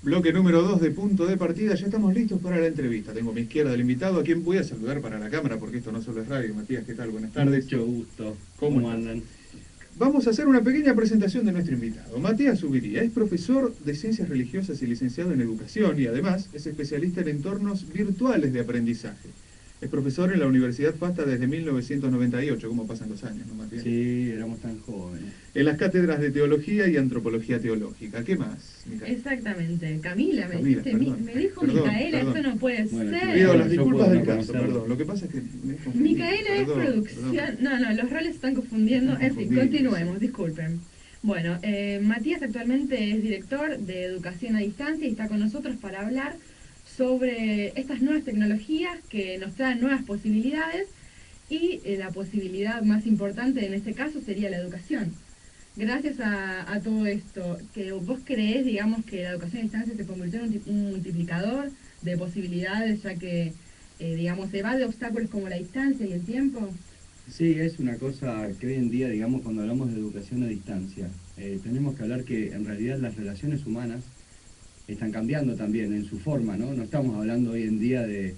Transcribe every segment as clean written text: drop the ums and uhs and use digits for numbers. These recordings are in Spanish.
Bloque número 2 de punto de partida, ya estamos listos para la entrevista. Tengo a mi izquierda el invitado, a quien voy a saludar para la cámara, porque esto no solo es radio. Matías, ¿qué tal? Buenas tardes. Mucho gusto. ¿Cómo ¿Cómo estás? andan? Vamos a hacer una pequeña presentación de nuestro invitado. Matías Zubiría es profesor de Ciencias Religiosas y licenciado en Educación y además es especialista en entornos virtuales de aprendizaje. Es profesor en la Universidad FASTA desde 1998, ¿cómo pasan los años, no, Matías? Sí, éramos tan jóvenes. En las cátedras de Teología y Antropología Teológica. ¿Qué más, Micaela? Exactamente. Camila, Camila, perdón. me dijo Perdón, Micaela, perdón. esto no puede Bueno, ser. Pido Yo las disculpas puedo del no caso, conocerlo. perdón. Lo que pasa es que me confundí. Micaela es Perdón, producción. perdón. No, los roles se están confundiendo. Están En fin, confundidos. continuemos, disculpen. Bueno, Matías actualmente es director de Educación a Distancia y está con nosotros para hablar sobre estas nuevas tecnologías que nos traen nuevas posibilidades y la posibilidad más importante en este caso sería la educación. Gracias a todo esto, que vos creés, digamos, que la educación a distancia se convirtió en un multiplicador de posibilidades, ya que, digamos, evade obstáculos como la distancia y el tiempo. Sí, es una cosa que hoy en día, digamos, cuando hablamos de educación a distancia, tenemos que hablar que en realidad las relaciones humanas están cambiando también en su forma, ¿no? No estamos hablando hoy en día de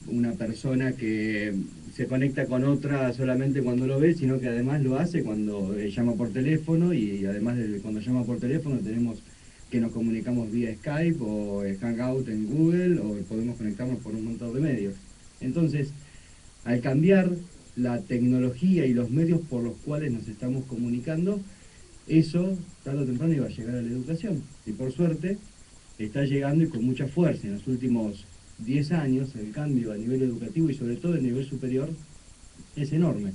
una persona que se conecta con otra solamente cuando lo ve, sino que además lo hace cuando llama por teléfono y además de cuando llama por teléfono tenemos que nos comunicamos vía Skype o Hangout en Google o podemos conectarnos por un montón de medios. Entonces, al cambiar la tecnología y los medios por los cuales nos estamos comunicando, eso tarde o temprano iba a llegar a la educación. Y por suerte está llegando y con mucha fuerza. En los últimos 10 años el cambio a nivel educativo y sobre todo a nivel superior es enorme.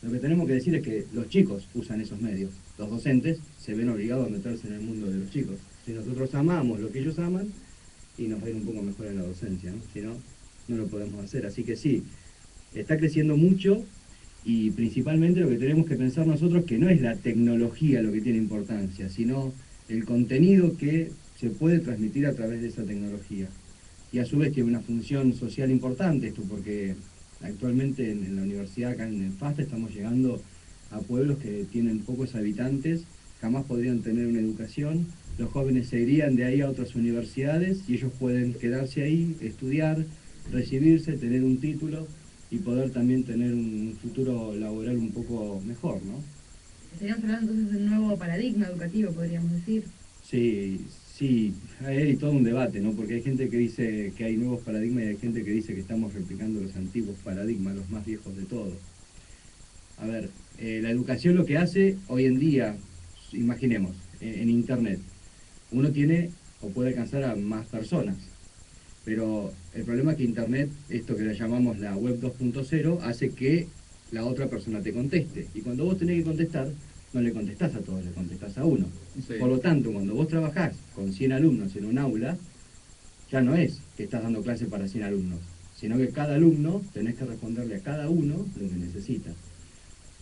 Lo que tenemos que decir es que los chicos usan esos medios. Los docentes se ven obligados a meterse en el mundo de los chicos. Si nosotros amamos lo que ellos aman, y nos va a ir un poco mejor en la docencia, ¿no? Si no, no lo podemos hacer. Así que sí, está creciendo mucho y principalmente lo que tenemos que pensar nosotros que no es la tecnología lo que tiene importancia, sino el contenido que se puede transmitir a través de esa tecnología. Y a su vez tiene una función social importante esto, porque actualmente en la universidad, acá en el FASTA, estamos llegando a pueblos que tienen pocos habitantes, jamás podrían tener una educación, los jóvenes se irían de ahí a otras universidades y ellos pueden quedarse ahí, estudiar, recibirse, tener un título y poder también tener un futuro laboral un poco mejor, ¿no? Estaríamos hablando entonces de un nuevo paradigma educativo, podríamos decir. Sí, sí, hay todo un debate, ¿no? Porque hay gente que dice que hay nuevos paradigmas y hay gente que dice que estamos replicando los antiguos paradigmas, los más viejos de todos. A ver, la educación lo que hace hoy en día, imaginemos, en Internet, uno tiene o puede alcanzar a más personas, pero el problema es que Internet, esto que le llamamos la web 2.0, hace que la otra persona te conteste. Y cuando vos tenés que contestar, no le contestás a todos, le contestás a uno. Sí. Por lo tanto, cuando vos trabajás con 100 alumnos en un aula, ya no es que estás dando clase para 100 alumnos, sino que cada alumno tenés que responderle a cada uno lo que necesita.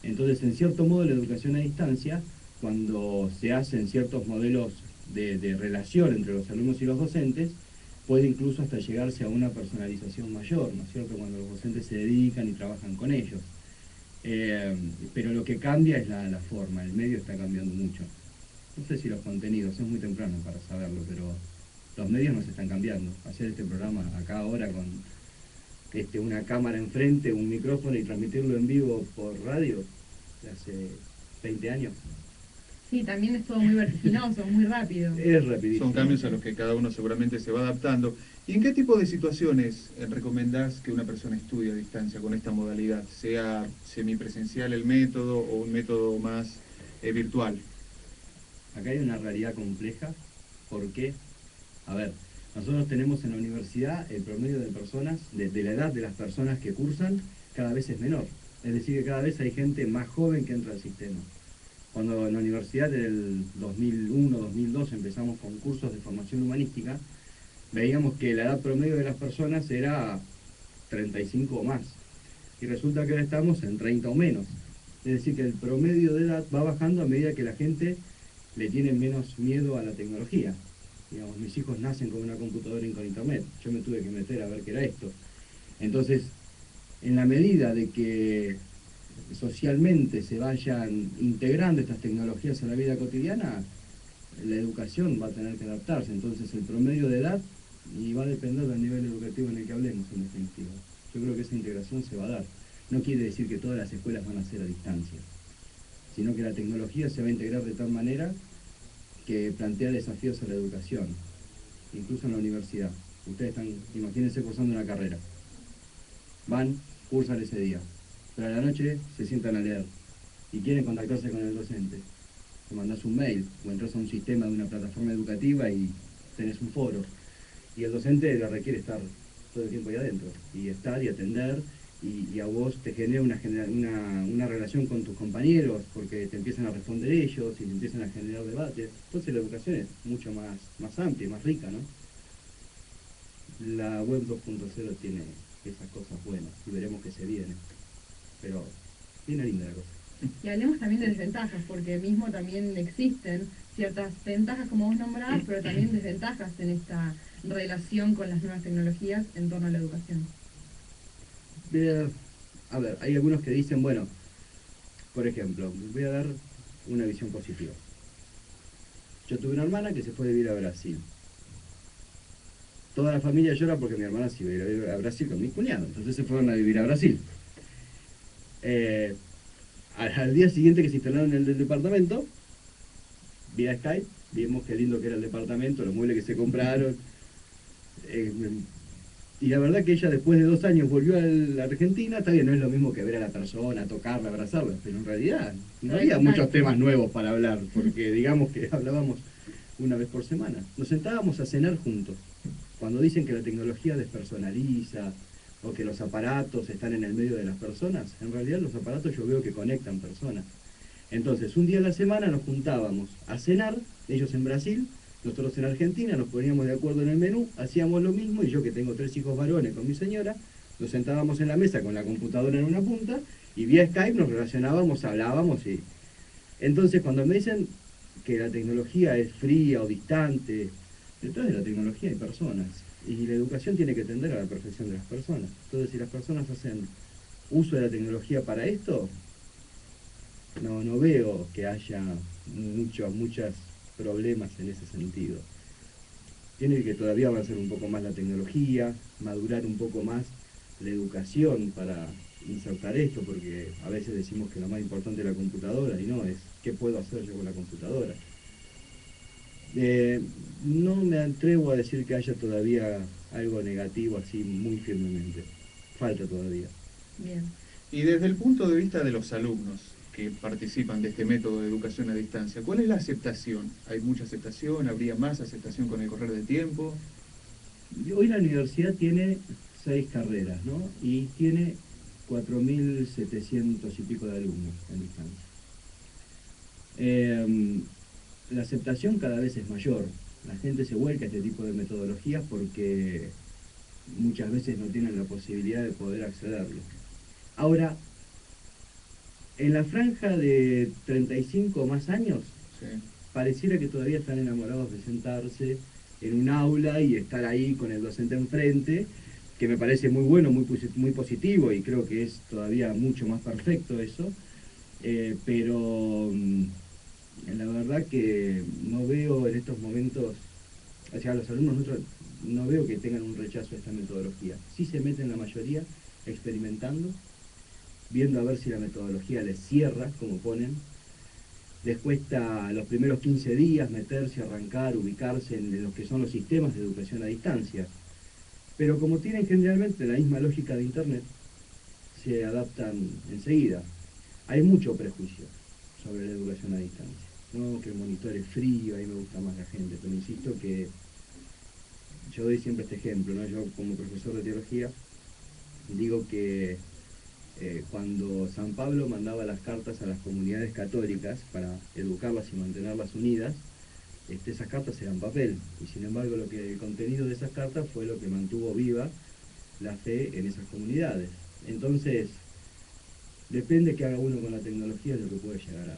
Entonces, en cierto modo, la educación a distancia, cuando se hacen ciertos modelos de relación entre los alumnos y los docentes, puede incluso hasta llegarse a una personalización mayor, ¿no es cierto?, cuando los docentes se dedican y trabajan con ellos. Pero lo que cambia es la forma, el medio está cambiando mucho. No sé si los contenidos, es muy temprano para saberlo, pero los medios nos están cambiando. Hacer este programa acá ahora con una cámara enfrente, un micrófono y transmitirlo en vivo por radio, de hace 20 años. Sí, también es todo muy vertiginoso, muy rápido. Es rapidísimo. Son cambios a los que cada uno seguramente se va adaptando. ¿Y en qué tipo de situaciones recomendás que una persona estudie a distancia con esta modalidad? ¿Sea semipresencial el método o un método más virtual? Acá hay una realidad compleja, porque, a ver, nosotros tenemos en la universidad el promedio de personas, de la edad de las personas que cursan, cada vez es menor. Es decir, que cada vez hay gente más joven que entra al sistema. Cuando en la universidad del 2001-2002 empezamos con cursos de formación humanística, veíamos que la edad promedio de las personas era 35 o más. Y resulta que ahora estamos en 30 o menos. Es decir, que el promedio de edad va bajando a medida que la gente le tiene menos miedo a la tecnología. Digamos, mis hijos nacen con una computadora y con internet. Yo me tuve que meter a ver qué era esto. Entonces, en la medida de que socialmente se vayan integrando estas tecnologías en la vida cotidiana, la educación va a tener que adaptarse, entonces el promedio de edad y va a depender del nivel educativo en el que hablemos, en definitiva. Yo creo que esa integración se va a dar. No quiere decir que todas las escuelas van a ser a distancia, sino que la tecnología se va a integrar de tal manera que plantea desafíos a la educación, incluso en la universidad. Ustedes están, imagínense, cursando una carrera. Van, cursan ese día, pero a la noche se sientan a leer y quieren contactarse con el docente. Te mandás un mail o entras a un sistema de una plataforma educativa y tenés un foro. Y el docente le requiere estar todo el tiempo ahí adentro, y estar y atender, y a vos te genera una relación con tus compañeros, porque te empiezan a responder ellos y te empiezan a generar debates. Entonces la educación es mucho más amplia, más rica, ¿no? La web 2.0 tiene esas cosas buenas y veremos qué se viene. Pero viene linda la cosa. Y hablemos también de desventajas, porque mismo también existen ciertas ventajas como vos nombrabas, pero también desventajas en esta relación con las nuevas tecnologías en torno a la educación. A ver, hay algunos que dicen, bueno, por ejemplo, voy a dar una visión positiva. Yo tuve una hermana que se fue a vivir a Brasil. Toda la familia llora porque mi hermana se iba a vivir a Brasil con mi cuñado, entonces se fueron a vivir a Brasil. Al día siguiente que se instalaron en el departamento, vía Skype, vimos qué lindo que era el departamento, los muebles que se compraron. Y la verdad que ella después de 2 años volvió a la Argentina. Está bien, no es lo mismo que ver a la persona, tocarla, abrazarla, pero en realidad no había muchos temas nuevos para hablar, porque digamos que hablábamos una vez por semana. Nos sentábamos a cenar juntos. Cuando dicen que la tecnología despersonaliza o que los aparatos están en el medio de las personas, en realidad los aparatos yo veo que conectan personas. Entonces, un día a la semana nos juntábamos a cenar, ellos en Brasil, nosotros en Argentina, nos poníamos de acuerdo en el menú, hacíamos lo mismo, y yo que tengo 3 hijos varones con mi señora, nos sentábamos en la mesa con la computadora en una punta, y vía Skype nos relacionábamos, hablábamos, y... Entonces, cuando me dicen que la tecnología es fría o distante, detrás de la tecnología hay personas, y la educación tiene que tender a la perfección de las personas. Entonces, si las personas hacen uso de la tecnología para esto, no veo que haya muchos problemas en ese sentido. Tiene que todavía avanzar un poco más la tecnología, madurar un poco más la educación para insertar esto, porque a veces decimos que lo más importante es la computadora, y no, es qué puedo hacer yo con la computadora. No me atrevo a decir que haya todavía algo negativo así muy firmemente. Falta todavía. Bien. Y desde el punto de vista de los alumnos que participan de este método de educación a distancia, ¿cuál es la aceptación? ¿Hay mucha aceptación? ¿Habría más aceptación con el correr del tiempo? Hoy la universidad tiene 6 carreras, ¿no? Y tiene 4.700 y pico de alumnos en distancia. La aceptación cada vez es mayor. La gente se vuelca a este tipo de metodologías porque muchas veces no tienen la posibilidad de poder accederlo. Ahora, en la franja de 35 o más años, Sí. pareciera que todavía están enamorados de sentarse en un aula y estar ahí con el docente enfrente, que me parece muy bueno, muy positivo, y creo que es todavía mucho más perfecto eso, pero la verdad que no veo en estos momentos, o sea, los alumnos nuestros no veo que tengan un rechazo a esta metodología. Sí se meten la mayoría experimentando, viendo a ver si la metodología les cierra, como ponen. Les cuesta los primeros 15 días meterse, arrancar, ubicarse en los que son los sistemas de educación a distancia. Pero como tienen generalmente la misma lógica de Internet, se adaptan enseguida. Hay mucho prejuicio sobre la educación a distancia. No, que el monitor es frío, ahí me gusta más la gente, pero insisto que yo doy siempre este ejemplo, ¿no? Yo como profesor de teología digo que cuando San Pablo mandaba las cartas a las comunidades católicas para educarlas y mantenerlas unidas, esas cartas eran papel, y sin embargo el contenido de esas cartas fue lo que mantuvo viva la fe en esas comunidades. Entonces, depende que haga uno con la tecnología, es lo que puede llegar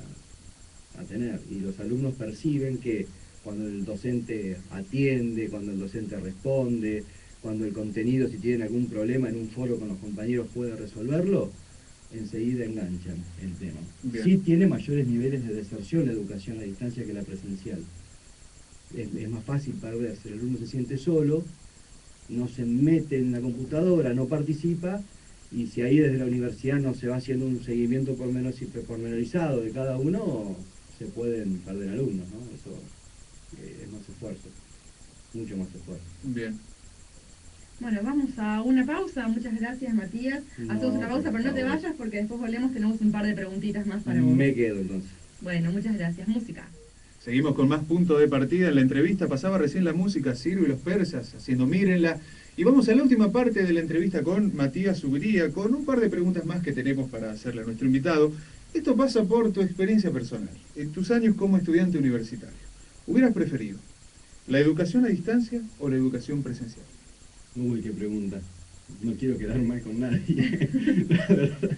a tener, y los alumnos perciben que cuando el docente atiende, cuando el docente responde, cuando el contenido, si tienen algún problema en un foro con los compañeros, puede resolverlo, enseguida enganchan el tema. Bien. Sí tiene mayores niveles de deserción la educación a distancia que la presencial. es más fácil perderse. El alumno se siente solo, no se mete en la computadora, no participa, y si ahí desde la universidad no se va haciendo un seguimiento pormenorizado de cada uno, se pueden perder alumnos, ¿no? Eso es más esfuerzo, mucho más esfuerzo. Bien. Bueno, vamos a una pausa. Muchas gracias, Matías. Hacemos una pausa, pero no te vayas porque después volvemos, tenemos un par de preguntitas más para vos. Me quedo entonces. Bueno, muchas gracias. Música. Seguimos con más punto de partida en la entrevista. Pasaba recién la música Ciro y los persas haciendo Mírenla. Y vamos a la última parte de la entrevista con Matías Zuviría, con un par de preguntas más que tenemos para hacerle a nuestro invitado. Esto pasa por tu experiencia personal, en tus años como estudiante universitario. ¿Hubieras preferido la educación a distancia o la educación presencial? Uy, qué pregunta. No quiero quedar mal con nadie. La verdad.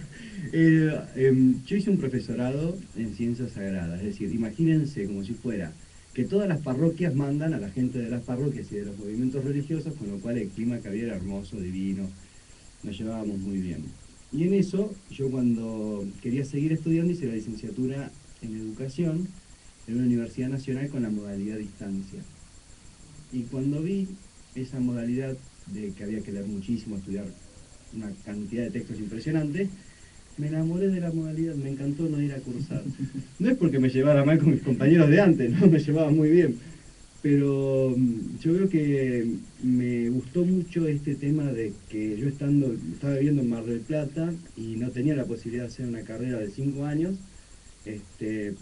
Yo hice un profesorado en ciencias sagradas, es decir, imagínense como si fuera que todas las parroquias mandan a la gente de las parroquias y de los movimientos religiosos, con lo cual el clima que había era hermoso, divino, nos llevábamos muy bien. Y en eso, yo cuando quería seguir estudiando, hice la licenciatura en educación en una universidad nacional con la modalidad distancia. Y cuando vi esa modalidad de que había que leer muchísimo, estudiar una cantidad de textos impresionantes, me enamoré de la modalidad, me encantó no ir a cursar. No es porque me llevara mal con mis compañeros de antes, ¿no? Me llevaba muy bien. Pero yo creo que me gustó mucho este tema de que yo estaba viviendo en Mar del Plata y no tenía la posibilidad de hacer una carrera de 5 años,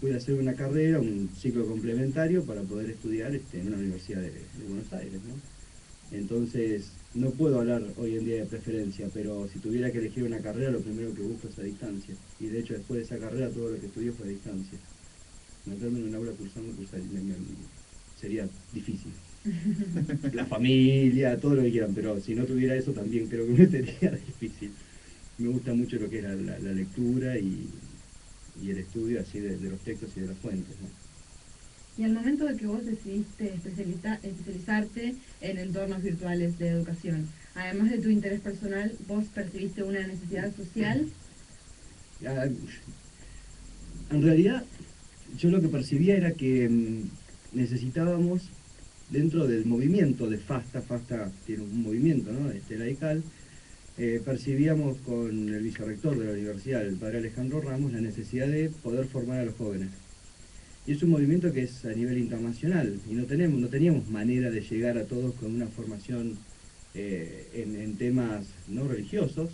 pude hacer una carrera, un ciclo complementario para poder estudiar en una universidad de Buenos Aires, ¿no? Entonces, no puedo hablar hoy en día de preferencia, pero si tuviera que elegir una carrera, lo primero que busco es a distancia. Y de hecho, después de esa carrera, todo lo que estudié fue a distancia. Meterme en un aula cursando sería difícil. La familia, todo lo que quieran, pero si no tuviera eso, también creo que me sería difícil. Me gusta mucho lo que es la lectura y el estudio así de los textos y de las fuentes, ¿no? Y al momento de que vos decidiste especializarte en entornos virtuales de educación, además de tu interés personal, ¿vos percibiste una necesidad social? En realidad, yo lo que percibía era que necesitábamos, dentro del movimiento de FASTA tiene un movimiento, ¿no? Laical, percibíamos con el vicerrector de la universidad, el padre Alejandro Ramos, la necesidad de poder formar a los jóvenes. Y es un movimiento que es a nivel internacional, y no teníamos manera de llegar a todos con una formación en temas no religiosos.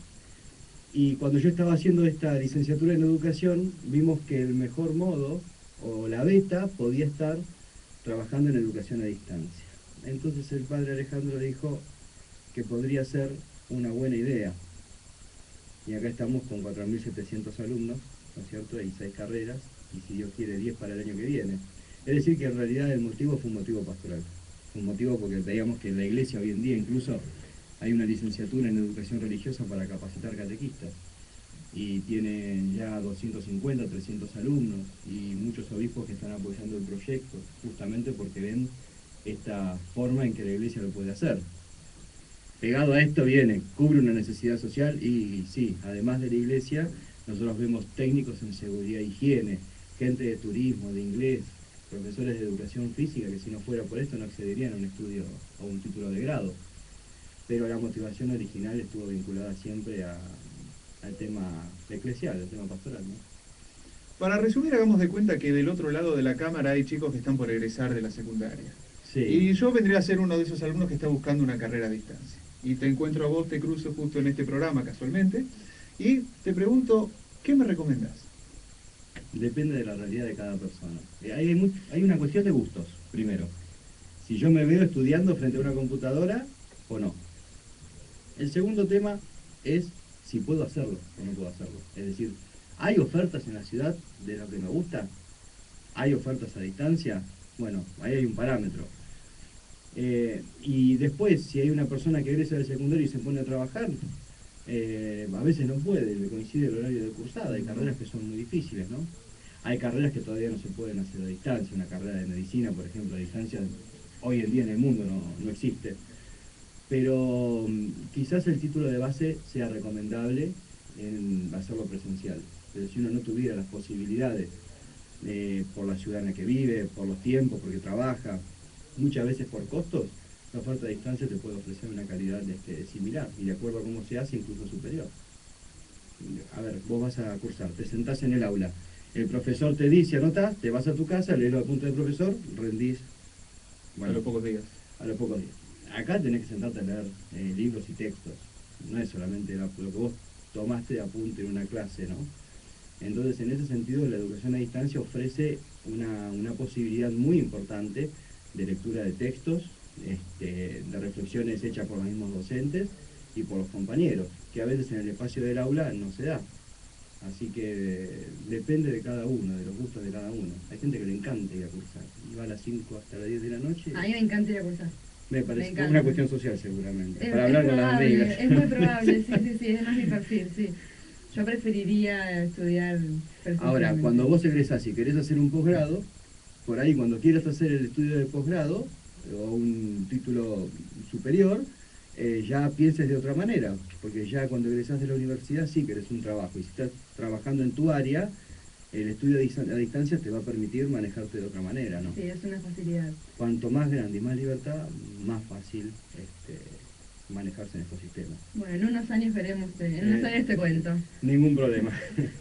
Y cuando yo estaba haciendo esta licenciatura en educación, vimos que el mejor modo, o la beta, podía estar trabajando en educación a distancia. Entonces el padre Alejandro dijo que podría ser una buena idea. Y acá estamos con 4.700 alumnos, ¿no es cierto? Y 6 carreras, y si Dios quiere 10 para el año que viene. Es decir, que en realidad el motivo fue un motivo pastoral. Fue un motivo porque veíamos que en la iglesia hoy en día incluso hay una licenciatura en educación religiosa para capacitar catequistas. Y tiene ya 250, 300 alumnos y muchos obispos que están apoyando el proyecto, justamente porque ven esta forma en que la iglesia lo puede hacer. Pegado a esto cubre una necesidad social y sí, además de la iglesia, nosotros vemos técnicos en seguridad e higiene, gente de turismo, de inglés, profesores de educación física que si no fuera por esto no accederían a un estudio o un título de grado. Pero la motivación original estuvo vinculada siempre al tema eclesial, al tema pastoral, ¿no? Para resumir, hagamos de cuenta que del otro lado de la cámara hay chicos que están por egresar de la secundaria. Sí. Y yo vendría a ser uno de esos alumnos que está buscando una carrera a distancia. Y te encuentro a vos, te cruzo justo en este programa casualmente, y te pregunto, ¿qué me recomendás? Depende de la realidad de cada persona. Hay una cuestión de gustos, primero. Si yo me veo estudiando frente a una computadora o no. El segundo tema es si puedo hacerlo o no puedo hacerlo. Es decir, ¿hay ofertas en la ciudad de lo que me gusta? ¿Hay ofertas a distancia? Bueno, ahí hay un parámetro. Y después, si hay una persona que egresa del secundario y se pone a trabajar, a veces no puede, le coincide el horario de cursada. Hay carreras que son muy difíciles, ¿no? Hay carreras que todavía no se pueden hacer a distancia. Una carrera de medicina, por ejemplo, a distancia, hoy en día en el mundo no existe. Pero quizás el título de base sea recomendable en hacerlo presencial. Pero si uno no tuviera las posibilidades por la ciudad en la que vive, por los tiempos, porque trabaja, muchas veces por costos, la oferta a distancia te puede ofrecer una calidad similar y de acuerdo a cómo se hace, incluso superior. A ver, vos vas a cursar, te sentás en el aula, el profesor te dice, anotás, te vas a tu casa, lees los apuntes del profesor, rendís. Bueno, a los pocos días. A los pocos días. Acá tenés que sentarte a leer libros y textos, no es solamente lo que vos tomaste de apunte en una clase, ¿no? Entonces, en ese sentido, la educación a distancia ofrece una posibilidad muy importante de lectura de textos, de reflexiones hechas por los mismos docentes y por los compañeros, que a veces en el espacio del aula no se da. Así que depende de cada uno, de los gustos de cada uno. Hay gente que le encanta ir a cursar, y va a las 5 hasta las 10 de la noche. A mí me encanta ir a cursar. Me parece una cuestión social seguramente, para Es hablar con las probable, amigas. es muy probable, sí, es más mi perfil, sí. Yo preferiría estudiar presencialmente. Ahora, cuando vos egresás y querés hacer un posgrado, por ahí cuando quieras hacer el estudio de posgrado o un título superior, ya pienses de otra manera, porque ya cuando egresás de la universidad sí querés un trabajo, y si estás trabajando en tu área, el estudio a distancia te va a permitir manejarte de otra manera, ¿no? Sí, es una facilidad. Cuanto más grande y más libertad, más fácil manejarse en estos sistemas. Bueno, en unos años veremos, en unos años te cuento. Ningún problema.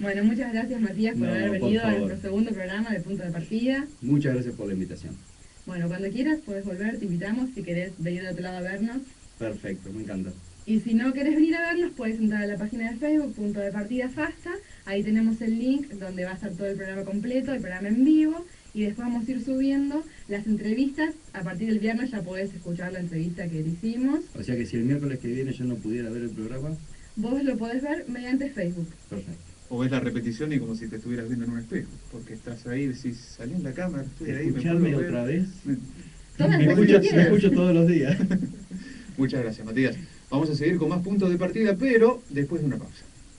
Bueno, muchas gracias Matías por haber venido a nuestro segundo programa de Punto de Partida. Muchas gracias por la invitación. Bueno, cuando quieras puedes volver, te invitamos si querés venir de otro lado a vernos. Perfecto, me encanta. Y si no querés venir a vernos, puedes entrar a la página de Facebook, Punto de Partida FASTA. Ahí tenemos el link donde va a estar todo el programa completo, el programa en vivo. Y después vamos a ir subiendo las entrevistas. A partir del viernes ya podés escuchar la entrevista que le hicimos. O sea que si el miércoles que viene yo no pudiera ver el programa... Vos lo podés ver mediante Facebook. Perfecto. O ves la repetición y como si te estuvieras viendo en un espejo, porque estás ahí, decís, salí en la cámara, estoy ahí, ¿Escucharme otra vez? Me escucho todos los días. Muchas gracias, Matías. Vamos a seguir con más puntos de partida, pero después de una pausa.